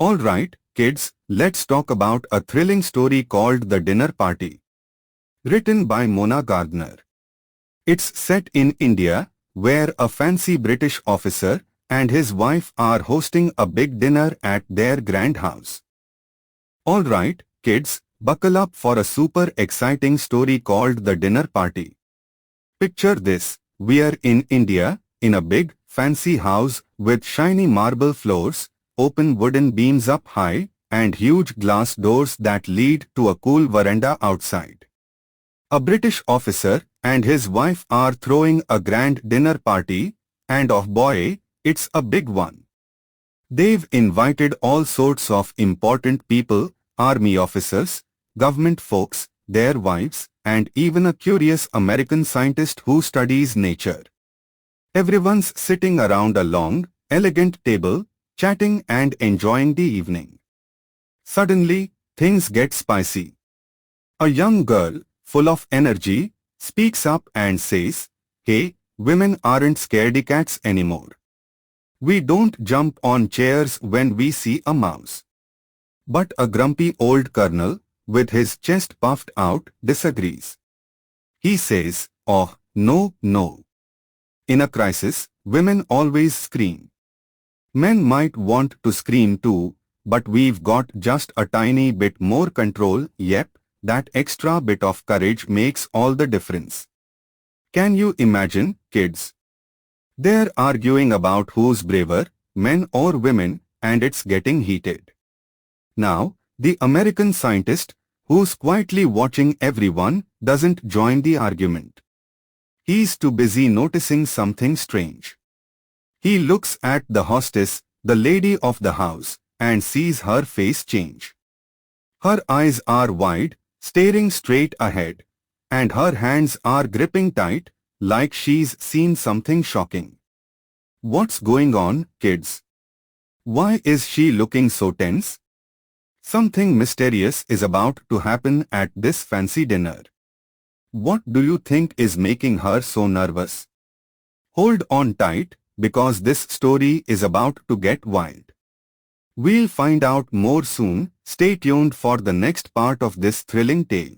Alright, kids, let's talk about a thrilling story called The Dinner Party. Written by Mona Gardner. It's set in India, where a fancy British officer and his wife are hosting a big dinner at their grand house. Alright, kids, buckle up for a super exciting story called The Dinner Party. Picture this, we're in India, in a big, fancy house with shiny marble floors, open wooden beams up high, and huge glass doors that lead to a cool veranda outside. A British officer and his wife are throwing a grand dinner party, and oh boy, it's a big one. They've invited all sorts of important people, army officers, government folks, their wives, and even a curious American scientist who studies nature. Everyone's sitting around a long, elegant table, chatting and enjoying the evening. Suddenly, things get spicy. A young girl, full of energy, speaks up and says, "Hey, women aren't scaredy cats anymore. We don't jump on chairs when we see a mouse." But a grumpy old colonel, with his chest puffed out, disagrees. He says, "Oh, no, no. In a crisis, women always scream. Men might want to scream too, but we've got just a tiny bit more control. Yep, that extra bit of courage makes all the difference." Can you imagine, kids? They're arguing about who's braver, men or women, and it's getting heated. Now, the American scientist, who's quietly watching everyone, doesn't join the argument. He's too busy noticing something strange. He looks at the hostess, the lady of the house, and sees her face change. Her eyes are wide, staring straight ahead, and her hands are gripping tight, like she's seen something shocking. What's going on, kids? Why is she looking so tense? Something mysterious is about to happen at this fancy dinner. What do you think is making her so nervous? Hold on tight, because this story is about to get wild. We'll find out more soon. Stay tuned for the next part of this thrilling tale.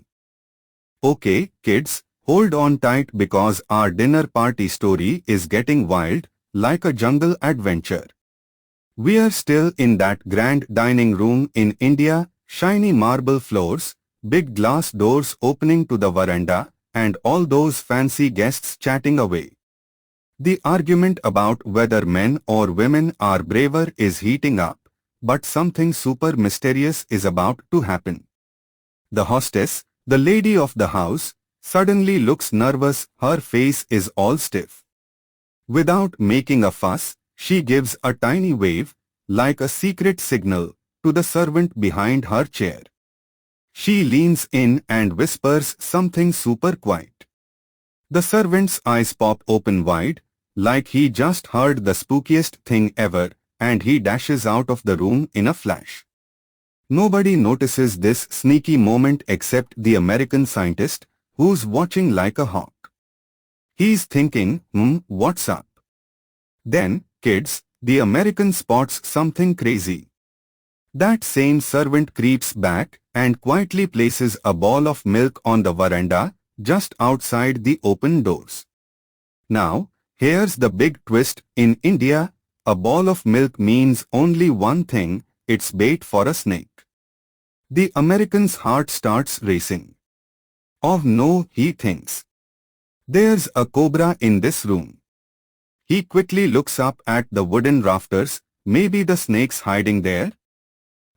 Okay, kids, hold on tight because our dinner party story is getting wild, like a jungle adventure. We're still in that grand dining room in India, shiny marble floors, big glass doors opening to the veranda, and all those fancy guests chatting away. The argument about whether men or women are braver is heating up, but something super mysterious is about to happen. The hostess, the lady of the house, suddenly looks nervous. Her face is all stiff. Without making a fuss, she gives a tiny wave, like a secret signal, to the servant behind her chair. She leans in and whispers something super quiet. The servant's eyes pop open wide, like he just heard the spookiest thing ever, and he dashes out of the room in a flash. Nobody notices this sneaky moment except the American scientist, who's watching like a hawk. He's thinking, what's up? Then, kids, the American spots something crazy. That same servant creeps back and quietly places a ball of milk on the veranda, just outside the open doors. Now, here's the big twist. In India, a ball of milk means only one thing: it's bait for a snake. The American's heart starts racing. Oh no, he thinks. There's a cobra in this room. He quickly looks up at the wooden rafters. Maybe the snake's hiding there?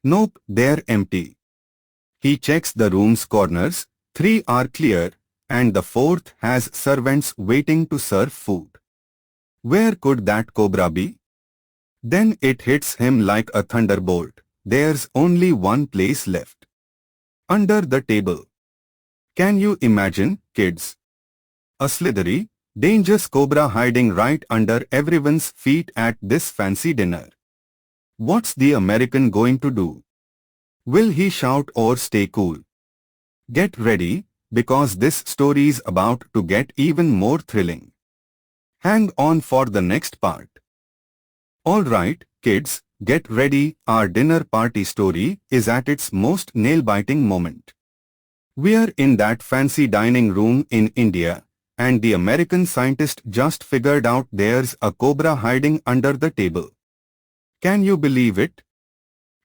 Nope, they're empty. He checks the room's corners. 3 are clear, and the 4th has servants waiting to serve food. Where could that cobra be? Then it hits him like a thunderbolt. There's only one place left. Under the table. Can you imagine, kids? A slithery, dangerous cobra hiding right under everyone's feet at this fancy dinner. What's the American going to do? Will he shout or stay cool? Get ready, because this story's about to get even more thrilling. Hang on for the next part. Alright, kids, Get ready, our dinner party story is at its most nail-biting moment. We're in that fancy dining room in India, and the American scientist just figured out there's a cobra hiding under the table. Can you believe it?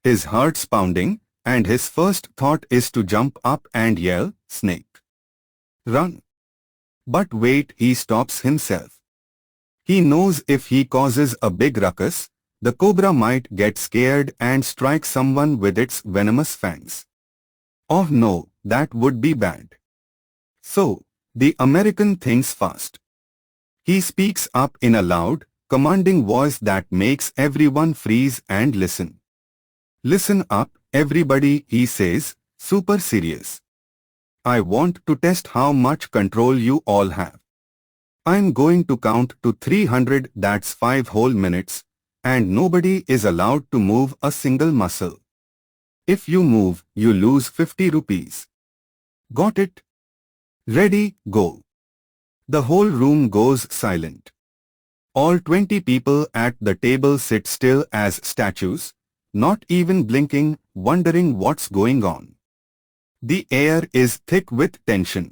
His heart's pounding, and his first thought is to jump up and yell, "Snake! Run!" But wait, he stops himself. He knows if he causes a big ruckus, the cobra might get scared and strike someone with its venomous fangs. Oh no, that would be bad. So, the American thinks fast. He speaks up in a loud, commanding voice that makes everyone freeze and listen. "Listen up, everybody," he says, super serious. "I want to test how much control you all have. I'm going to count to 300, that's 5 whole minutes, and nobody is allowed to move a single muscle. If you move, you lose 50 rupees. Got it? Ready, go." The whole room goes silent. All 20 people at the table sit still as statues, not even blinking, wondering what's going on. The air is thick with tension.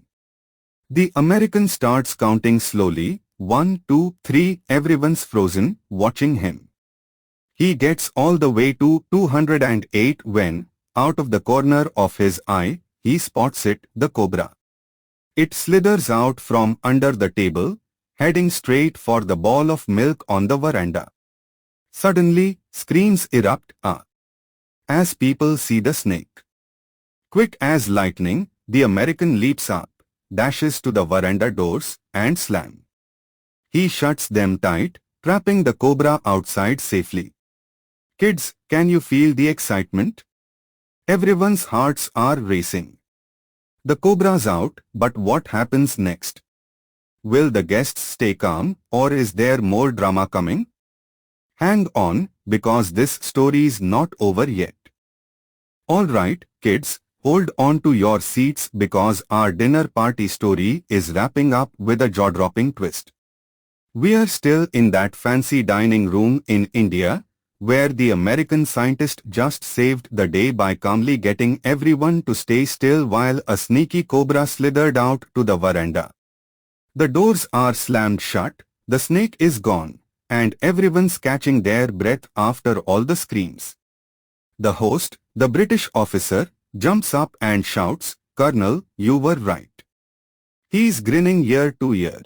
The American starts counting slowly, 1, 2, 3, everyone's frozen, watching him. He gets all the way to 208 when, out of the corner of his eye, he spots it, the cobra. It slithers out from under the table, heading straight for the ball of milk on the veranda. Suddenly, screams erupt, as people see the snake. Quick as lightning, the American leaps up, dashes to the veranda doors, and slams. He shuts them tight, trapping the cobra outside safely. Kids, can you feel the excitement? Everyone's hearts are racing. The cobra's out, but what happens next? Will the guests stay calm, or is there more drama coming? Hang on, because this story's not over yet. Alright, kids, hold on to your seats because our dinner party story is wrapping up with a jaw-dropping twist. We're still in that fancy dining room in India, where the American scientist just saved the day by calmly getting everyone to stay still while a sneaky cobra slithered out to the veranda. The doors are slammed shut, the snake is gone, and everyone's catching their breath after all the screams. The host, the British officer, jumps up and shouts, "Colonel, you were right." He's grinning ear to ear.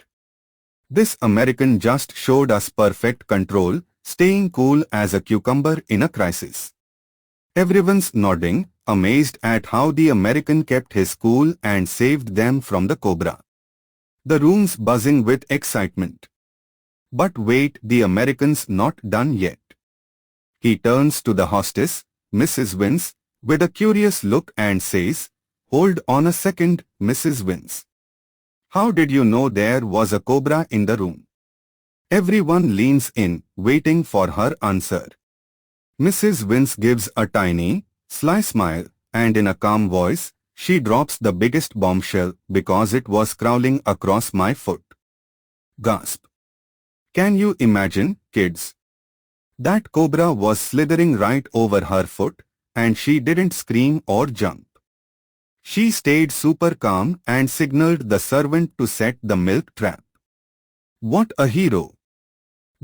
This American just showed us perfect control, staying cool as a cucumber in a crisis. Everyone's nodding, amazed at how the American kept his cool and saved them from the cobra. The room's buzzing with excitement. But wait, the American's not done yet. He turns to the hostess, Mrs. Vince, with a curious look and says, "Hold on a second, Mrs. Vince. How did you know there was a cobra in the room?" Everyone leans in, waiting for her answer. Mrs. Vince gives a tiny, sly smile, and in a calm voice, she drops the biggest bombshell, "Because it was crawling across my foot." Gasp. Can you imagine, kids? That cobra was slithering right over her foot, and she didn't scream or jump. She stayed super calm and signaled the servant to set the milk trap. What a hero!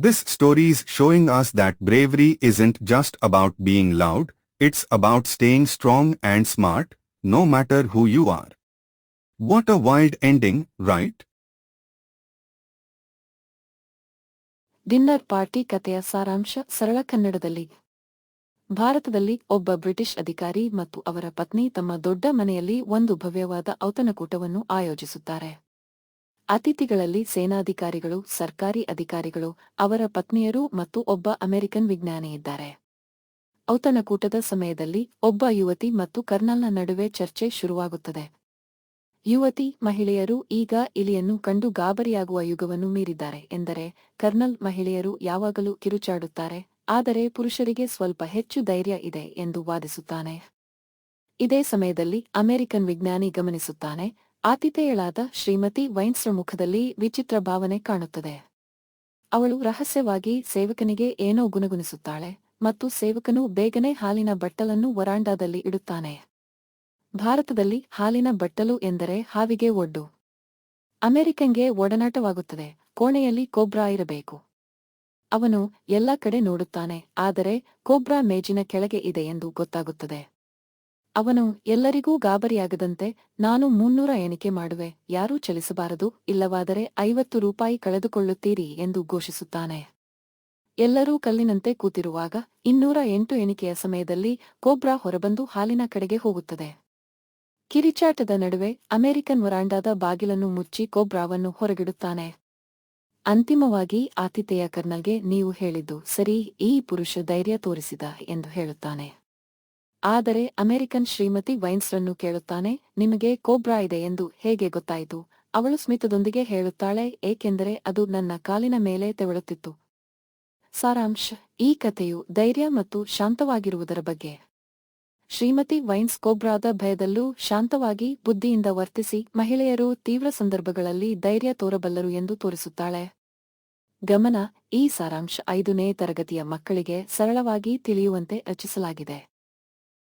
This story's showing us that bravery isn't just about being loud, it's about staying strong and smart, no matter who you are. What a wild ending, right? Dinner party ಕಥೆಯ ಸಾರಾಂಶ ಸರಳ ಕನ್ನಡದಲ್ಲಿ. ಭಾರತದಲ್ಲಿ ಒಬ್ಬ British ಅಧಿಕಾರಿ ಮತ್ತು ಅವರ ಪತ್ನಿ ತಮ್ಮ ದೊಡ್ಡ ಮನೆಯಲ್ಲಿ ಒಂದು ಭವ್ಯವಾದ ಔತಣಕೂಟವನ್ನು ಆಯೋಜಿಸುತ್ತಾರೆ. ಅತಿಥಿಗಳಲ್ಲಿ ಸೇನಾಧಿಕಾರಿಗಳು, ಸರ್ಕಾರಿ ಅಧಿಕಾರಿಗಳು, ಅವರ ಪತ್ನಿಯರು ಮತ್ತು ಒಬ್ಬ ಅಮೆರಿಕನ್ ವಿಜ್ಞಾನಿ ಇದ್ದಾರೆ. ಔತಣಕೂಟದ ಸಮಯದಲ್ಲಿ ಒಬ್ಬ ಯುವತಿ ಮತ್ತು ಕರ್ನಲ್ನ ನಡುವೆ ಚರ್ಚೆ ಶುರುವಾಗುತ್ತದೆ. ಯುವತಿ, ಮಹಿಳೆಯರು ಈಗ ಇಲಿಯನ್ನು ಕಂಡು ಗಾಬರಿಯಾಗುವ ಯುಗವನ್ನು ಮೀರಿದ್ದಾರೆ ಎಂದರೆ, ಕರ್ನಲ್, ಮಹಿಳೆಯರು ಯಾವಾಗಲೂ ಕಿರುಚಾಡುತ್ತಾರೆ, ಆದರೆ ಪುರುಷರಿಗೆ ಸ್ವಲ್ಪ ಹೆಚ್ಚು ಧೈರ್ಯ ಇದೆ ಎಂದು ವಾದಿಸುತ್ತಾನೆ. ಇದೇ ಸಮಯದಲ್ಲಿ ಅಮೆರಿಕನ್ ವಿಜ್ಞಾನಿ ಗಮನಿಸುತ್ತಾನೆ, ಆತಿಥೇಯಳಾದ ಶ್ರೀಮತಿ ವೈನ್ಸ್ರ ಮುಖದಲ್ಲಿ ವಿಚಿತ್ರ ಭಾವನೆ ಕಾಣುತ್ತದೆ. ಅವಳು ರಹಸ್ಯವಾಗಿ ಸೇವಕನಿಗೆ ಏನೋ ಗುಣಗುಣಿಸುತ್ತಾಳೆ, ಮತ್ತು ಸೇವಕನು ಬೇಗನೆ ಹಾಲಿನ ಬಟ್ಟಲನ್ನು ವರಾಂಡಾದಲ್ಲಿ ಇಡುತ್ತಾನೆ. ಭಾರತದಲ್ಲಿ ಹಾಲಿನ ಬಟ್ಟಲು ಎಂದರೆ ಹಾವಿಗೆ ಒಡ್ಡು. ಅಮೆರಿಕನ್ಗೆ ಒಡನಾಟವಾಗುತ್ತದೆ. ಕೋಣೆಯಲ್ಲಿ ಕೋಬ್ರಾ ಇರಬೇಕು. ಅವನು ಎಲ್ಲ ಕಡೆ ನೋಡುತ್ತಾನೆ, ಆದರೆ ಕೋಬ್ರಾ ಮೇಜಿನ ಕೆಳಗೆ ಇದೆ ಎಂದು ಗೊತ್ತಾಗುತ್ತದೆ. ಅವನು ಎಲ್ಲರಿಗೂ ಗಾಬರಿಯಾಗದಂತೆ, ನಾನು 300 ಎಣಿಕೆ ಮಾಡುವೆ, ಯಾರೂ ಚಲಿಸಬಾರದು, ಇಲ್ಲವಾದರೆ 50 ರೂಪಾಯಿ ಕಳೆದುಕೊಳ್ಳುತ್ತೀರಿ ಎಂದು ಘೋಷಿಸುತ್ತಾನೆ. ಎಲ್ಲರೂ ಕಲ್ಲಿನಂತೆ ಕೂತಿರುವಾಗ 208 ಎಣಿಕೆಯ ಸಮಯದಲ್ಲಿ ಕೋಬ್ರಾ ಹೊರಬಂದು ಹಾಲಿನ ಕಡೆಗೆ ಹೋಗುತ್ತದೆ. ಕಿರಿಚಾಟದ ನಡುವೆ ಅಮೆರಿಕನ್ ವರಾಂಡಾದ ಬಾಗಿಲನ್ನು ಮುಚ್ಚಿ ಕೋಬ್ರಾವನ್ನು ಹೊರಗಿಡುತ್ತಾನೆ. ಅಂತಿಮವಾಗಿ ಆತಿಥೇಯ ಕರ್ನಲ್ಗೆ ನೀವು ಹೇಳಿದ್ದು ಸರಿ, ಈ ಪುರುಷ ಧೈರ್ಯ ತೋರಿಸಿದ ಎಂದು ಹೇಳುತ್ತಾನೆ. ಆದರೆ ಅಮೆರಿಕನ್ ಶ್ರೀಮತಿ ವೈನ್ಸ್ರನ್ನು ಕೇಳುತ್ತಾನೆ, ನಿಮಗೆ ಕೋಬ್ರಾ ಇದೆ ಎಂದು ಹೇಗೆ ಗೊತ್ತಾಯಿತು? ಅವಳು ಸ್ಮಿತದೊಂದಿಗೆ ಹೇಳುತ್ತಾಳೆ, ಏಕೆಂದರೆ ಅದು ನನ್ನ ಕಾಲಿನ ಮೇಲೆ ತೆವಳುತ್ತಿತ್ತು. ಸಾರಾಂಶ: ಈ ಕಥೆಯು ಧೈರ್ಯ ಮತ್ತು ಶಾಂತವಾಗಿರುವುದರ ಬಗ್ಗೆ. ಶ್ರೀಮತಿ ವೈನ್ಸ್ ಕೋಬ್ರಾದ ಭಯದಲ್ಲೂ ಶಾಂತವಾಗಿ ಬುದ್ಧಿಯಿಂದ ವರ್ತಿಸಿ ಮಹಿಳೆಯರು ತೀವ್ರ ಸಂದರ್ಭಗಳಲ್ಲಿ ಧೈರ್ಯ ತೋರಬಲ್ಲರು ಎಂದು ತೋರಿಸುತ್ತಾಳೆ. ಗಮನ: ಈ ಸಾರಾಂಶ 5ನೇ ತರಗತಿಯ ಮಕ್ಕಳಿಗೆ ಸರಳವಾಗಿ ತಿಳಿಯುವಂತೆ ರಚಿಸಲಾಗಿದೆ.